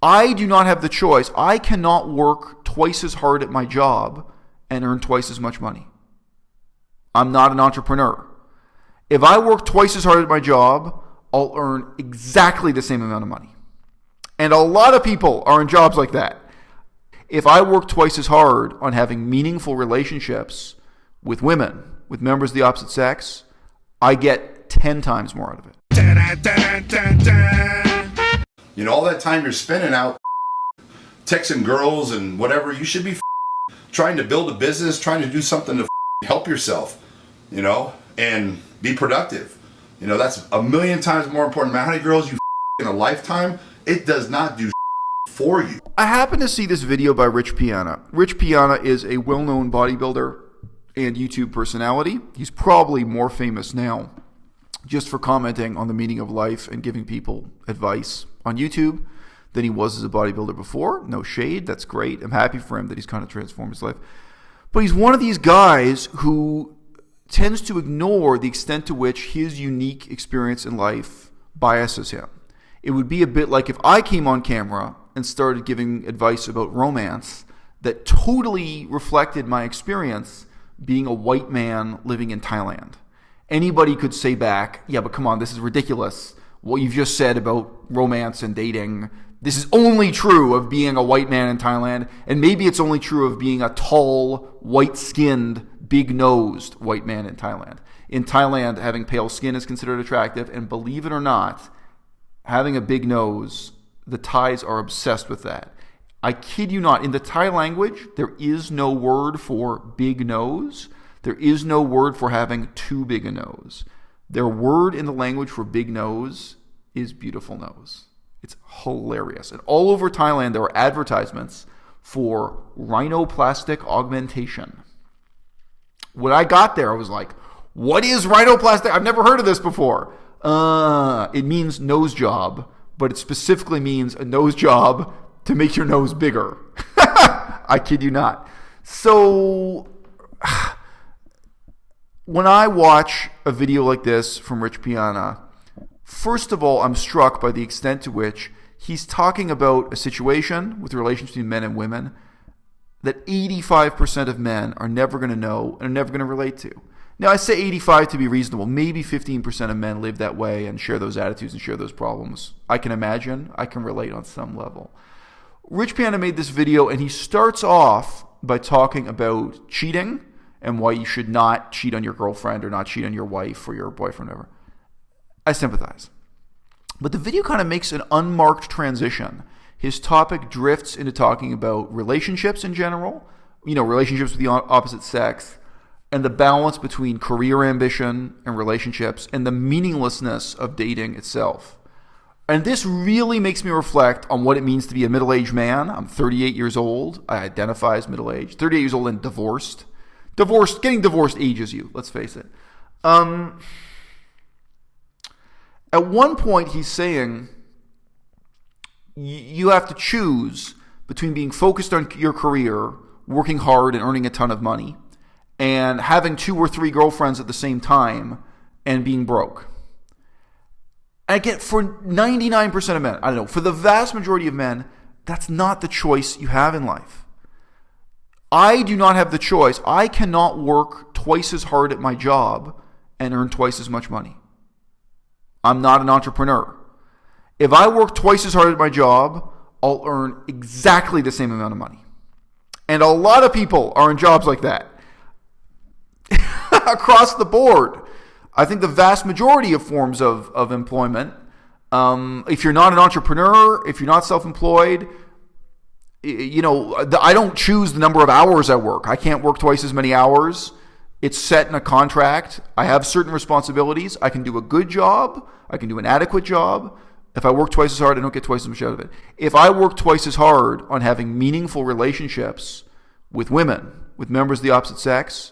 I do not have the choice. I cannot work twice as hard at my job and earn twice as much money. I'm not an entrepreneur. If I work twice as hard at my job, I'll earn exactly the same amount of money. And a lot of people are in jobs like that. If I work twice as hard on having meaningful relationships with women, with members of the opposite sex, I get 10 times more out of it. You know, all that time you're spending out texting girls and whatever, you should be trying to build a business, trying to do something to help yourself, you know, and be productive. You know, that's a million times more important. No matter how many girls you in a lifetime, it does not do for you. I happened to see this video by Rich Piana. Rich Piana is a well-known bodybuilder and YouTube personality. He's probably more famous now just for commenting on the meaning of life and giving people advice on YouTube than he was as a bodybuilder before. No shade, that's great. I'm happy for him that he's kind of transformed his life. But he's one of these guys who tends to ignore the extent to which his unique experience in life biases him. It would be a bit like if I came on camera and started giving advice about romance that totally reflected my experience being a white man living in Thailand. Anybody could say back, yeah, but come on, this is ridiculous. What you've just said about romance and dating, this is only true of being a white man in Thailand, and maybe it's only true of being a tall, white-skinned, big-nosed white man in Thailand. In Thailand, having pale skin is considered attractive, and believe it or not, having a big nose, the Thais are obsessed with that. I kid you not, in the Thai language, there is no word for big nose. There is no word for having too big a nose. Their word in the language for big nose is beautiful nose. It's hilarious. And all over Thailand, there are advertisements for rhinoplastic augmentation. When I got there, I was like, what is rhinoplastic? I've never heard of this before. It means nose job, but it specifically means a nose job to make your nose bigger. I kid you not. So when I watch a video like this from Rich Piana, first of all, I'm struck by the extent to which he's talking about a situation with the relationship between men and women that 85% of men are never going to know and are never going to relate to. Now, I say 85 to be reasonable. Maybe 15% of men live that way and share those attitudes and share those problems. I can imagine. I can relate on some level. Rich Piana made this video, and he starts off by talking about cheating and why you should not cheat on your girlfriend or not cheat on your wife or your boyfriend or whatever. I sympathize. But the video kind of makes an unmarked transition. His topic drifts into talking about relationships in general, relationships with the opposite sex, and the balance between career ambition and relationships and the meaninglessness of dating itself. And this really makes me reflect on what it means to be a middle-aged man. I'm 38 years old. I identify as middle-aged. 38 years old and divorced. Getting divorced ages you, let's face it. At one point, he's saying you have to choose between being focused on your career, working hard and earning a ton of money, and having 2 or 3 girlfriends at the same time and being broke. And again, for 99% of men, I don't know, for the vast majority of men, that's not the choice you have in life. I do not have the choice. I cannot work twice as hard at my job and earn twice as much money. I'm not an entrepreneur. If I work twice as hard at my job, I'll earn exactly the same amount of money. And a lot of people are in jobs like that. Across the board. I think the vast majority of forms of employment, if you're not an entrepreneur, if you're not self-employed, I don't choose the number of hours I work. I can't work twice as many hours. It's set in a contract. I have certain responsibilities. I can do a good job. I can do an adequate job. If I work twice as hard, I don't get twice as much out of it. If I work twice as hard on having meaningful relationships with women, with members of the opposite sex,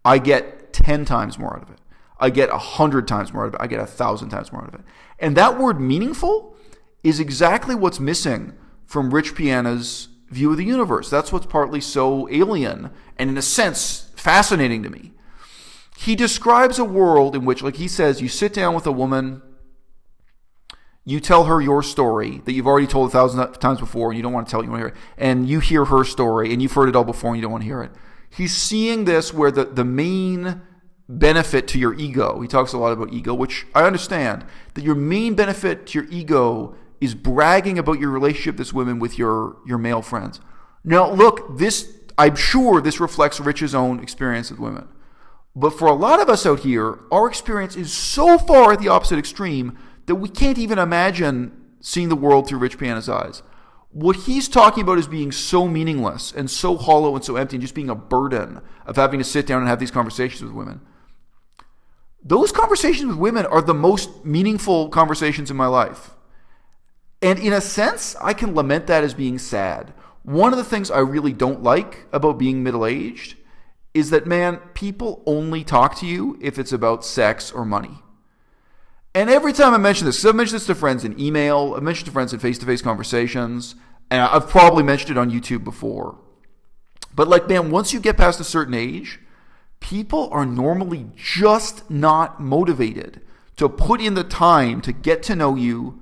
I get 10 times more out of it. I get 100 times more out of it. I get 1,000 times more out of it. And that word meaningful is exactly what's missing from Rich Piana's view of the universe. That's what's partly so alien and, in a sense, fascinating to me. He describes a world in which, like he says, you sit down with a woman, You tell her your story that you've already told 1,000 times before and you don't want to tell it, you want to hear it. And you hear her story and you've heard it all before and you don't want to hear it. He's seeing this where the main benefit to your ego, he talks a lot about ego, which I understand, that your main benefit to your ego is bragging about your relationship, this women, with your male friends. Now, look, I'm sure this reflects Rich's own experience with women. But for a lot of us out here, our experience is so far at the opposite extreme that we can't even imagine seeing the world through Rich Piana's eyes. What he's talking about is being so meaningless and so hollow and so empty and just being a burden of having to sit down and have these conversations with women. Those conversations with women are the most meaningful conversations in my life. And in a sense, I can lament that as being sad. One of the things I really don't like about being middle-aged is that, man, people only talk to you if it's about sex or money. And every time I mention this, because I've mentioned this to friends in email, I've mentioned to friends in face-to-face conversations, and I've probably mentioned it on YouTube before. But like, man, once you get past a certain age, people are normally just not motivated to put in the time to get to know you,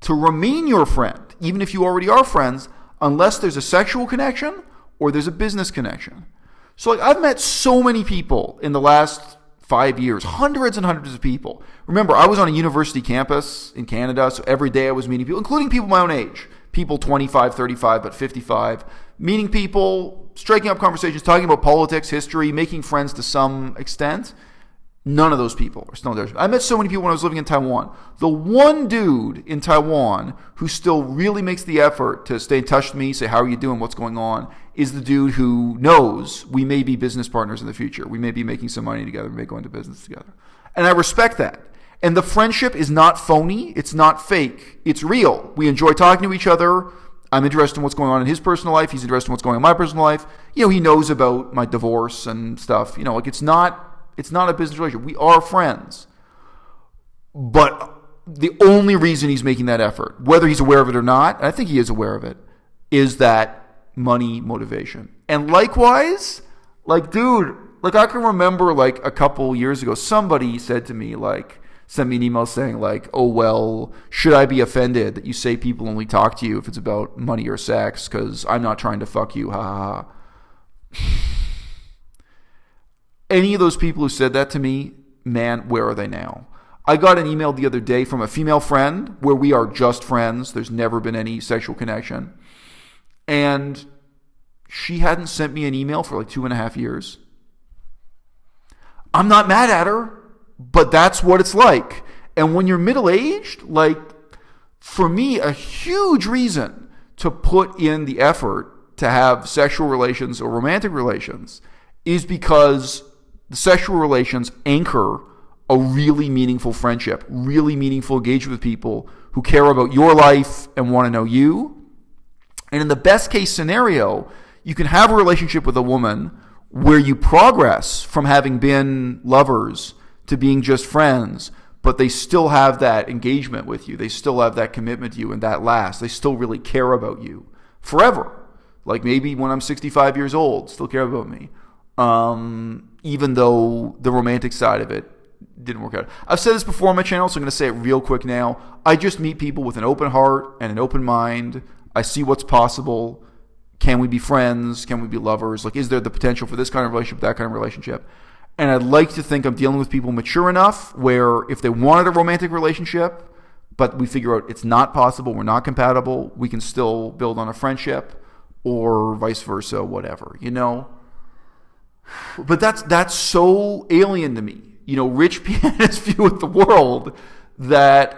to remain your friend, even if you already are friends, unless there's a sexual connection or there's a business connection. So like, I've met so many people in the last 5 years, hundreds and hundreds of people. Remember, I was on a university campus in Canada, so every day I was meeting people, including people my own age, people 25, 35, but 55, meeting people, striking up conversations, talking about politics, history, making friends to some extent. None of those people are still there. I met so many people when I was living in Taiwan. The one dude in Taiwan who still really makes the effort to stay in touch with me, say, how are you doing, what's going on, is the dude who knows we may be business partners in the future. We may be making some money together. We may go into business together. And I respect that. And the friendship is not phony. It's not fake. It's real. We enjoy talking to each other. I'm interested in what's going on in his personal life. He's interested in what's going on in my personal life. You know, he knows about my divorce and stuff. You know, like, it's not a business relationship. We are friends. But the only reason he's making that effort, whether he's aware of it or not, and I think he is aware of it, is that money motivation. And likewise, like, dude, like, I can remember, like, a couple years ago, somebody said to me, like, sent me an email saying, like, oh, well, should I be offended that you say people only talk to you if it's about money or sex? Because I'm not trying to fuck you, ha ha ha. Any of those people who said that to me, man, where are they now? I got an email the other day from a female friend where we are just friends. There's never been any sexual connection. And she hadn't sent me an email for like 2.5 years. I'm not mad at her, but that's what it's like. And when you're middle-aged, like, for me, a huge reason to put in the effort to have sexual relations or romantic relations is because the sexual relations anchor a really meaningful friendship, really meaningful engagement with people who care about your life and want to know you. And in the best case scenario, you can have a relationship with a woman where you progress from having been lovers to being just friends, but they still have that engagement with you. They still have that commitment to you, and that lasts. They still really care about you forever. Like, maybe when I'm 65 years old, still care about me. Even though the romantic side of it didn't work out. I've said this before on my channel, so I'm going to say it real quick now. I just meet people with an open heart and an open mind. I see what's possible. Can we be friends? Can we be lovers? Like, is there the potential for this kind of relationship, that kind of relationship? And I'd like to think I'm dealing with people mature enough where if they wanted a romantic relationship, but we figure out it's not possible, we're not compatible, we can still build on a friendship, or vice versa, whatever, you know? But that's so alien to me. You know, Rich Piana's view of the world that,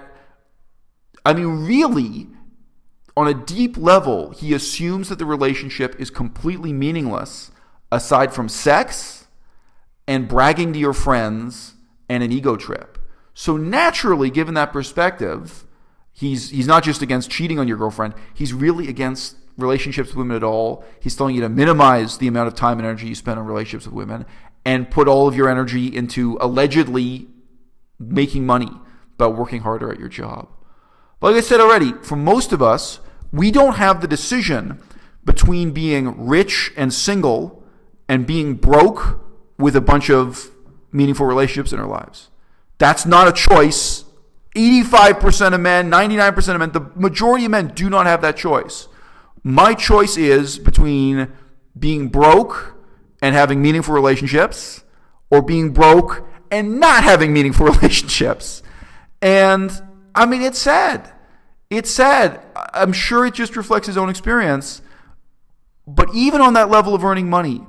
I mean, really, on a deep level, he assumes that the relationship is completely meaningless aside from sex and bragging to your friends and an ego trip. So naturally, given that perspective, he's not just against cheating on your girlfriend, he's really against relationships with women at all. He's telling you to minimize the amount of time and energy you spend on relationships with women and put all of your energy into allegedly making money by working harder at your job. But like I said already, for most of us, we don't have the decision between being rich and single and being broke with a bunch of meaningful relationships in our lives. That's not a choice 85% of men, 99% of men, the majority of men do not have that choice. My choice is between being broke and having meaningful relationships, or being broke and not having meaningful relationships. And I mean, it's sad. It's sad. I'm sure it just reflects his own experience. But even on that level of earning money,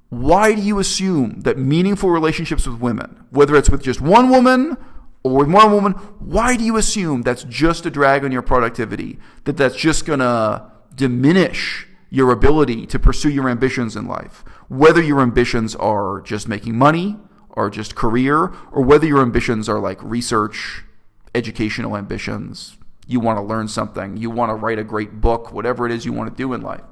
why do you assume that meaningful relationships with women, whether it's with just one woman or with more woman, why do you assume that's just a drag on your productivity? That's just going to diminish your ability to pursue your ambitions in life? Whether your ambitions are just making money or just career, or whether your ambitions are like research, educational ambitions, you want to learn something, you want to write a great book, whatever it is you want to do in life.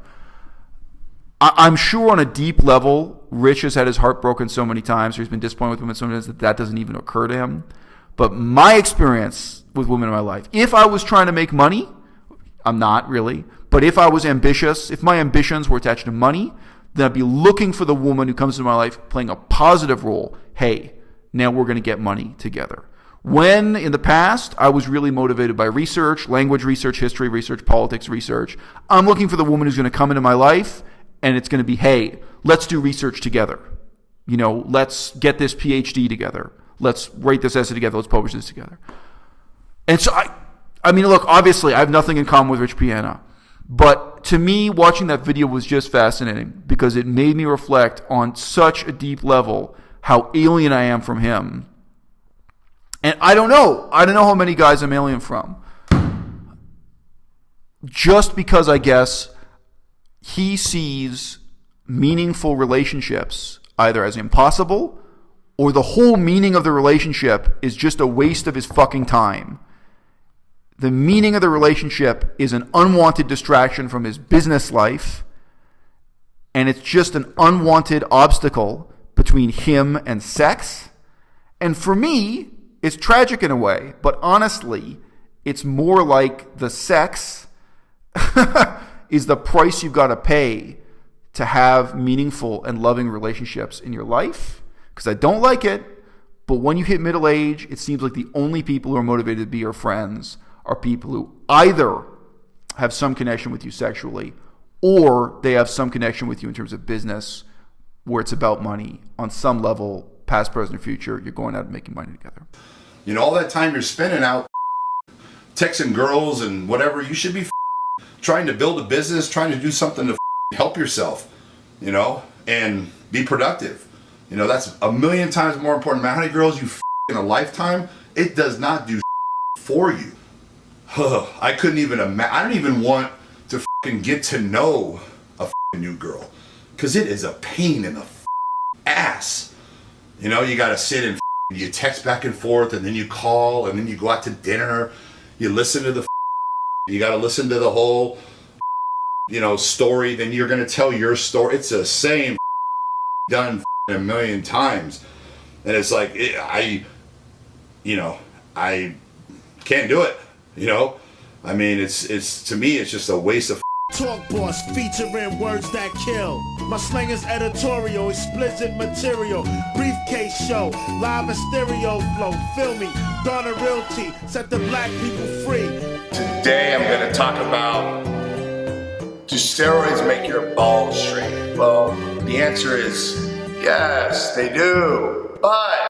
I'm sure on a deep level, Rich has had his heart broken so many times, or he's been disappointed with women so many times that doesn't even occur to him. But my experience with women in my life, if I was trying to make money, I'm not really, but if I was ambitious, if my ambitions were attached to money, then I'd be looking for the woman who comes into my life playing a positive role. Hey, now we're going to get money together. When in the past I was really motivated by research, language research, history research, politics research, I'm looking for the woman who's going to come into my life and it's going to be, hey, let's do research together. Let's get this PhD together. Let's write this essay together. Let's publish this together. And so I mean, look, obviously I have nothing in common with Rich Piana. But to me, watching that video was just fascinating because it made me reflect on such a deep level how alien I am from him. And I don't know how many guys I'm alien from. Just because I guess he sees meaningful relationships either as impossible or the whole meaning of the relationship is just a waste of his fucking time. The meaning of the relationship is an unwanted distraction from his business life, and it's just an unwanted obstacle between him and sex. And for me, it's tragic in a way, but honestly, it's more like the sex is the price you've got to pay to have meaningful and loving relationships in your life. Because I don't like it, but when you hit middle age, it seems like the only people who are motivated to be your friends are people who either have some connection with you sexually or they have some connection with you in terms of business where it's about money on some level, past, present, or future. You're going out and making money together. All that time you're spending out texting girls and whatever, you should be trying to build a business, trying to do something to help yourself, and be productive. That's a million times more important. How many girls you in a lifetime, it does not do for you. I couldn't even imagine. I don't even want to get to know a new girl because it is a pain in the ass. You got to sit and you text back and forth, and then you call, and then you go out to dinner. You listen to you got to listen to the whole, story. Then you're going to tell your story. It's the same done a million times, and it's like I can't do it. I mean, it's to me, it's just a waste of Talk Boss featuring words that kill. My slang is editorial, explicit material. Briefcase show, live and stereo flow. Feel me, Donna Realty, set the black people free. Today I'm going to talk about, do steroids make your balls straight? Well, the answer is yes, they do. But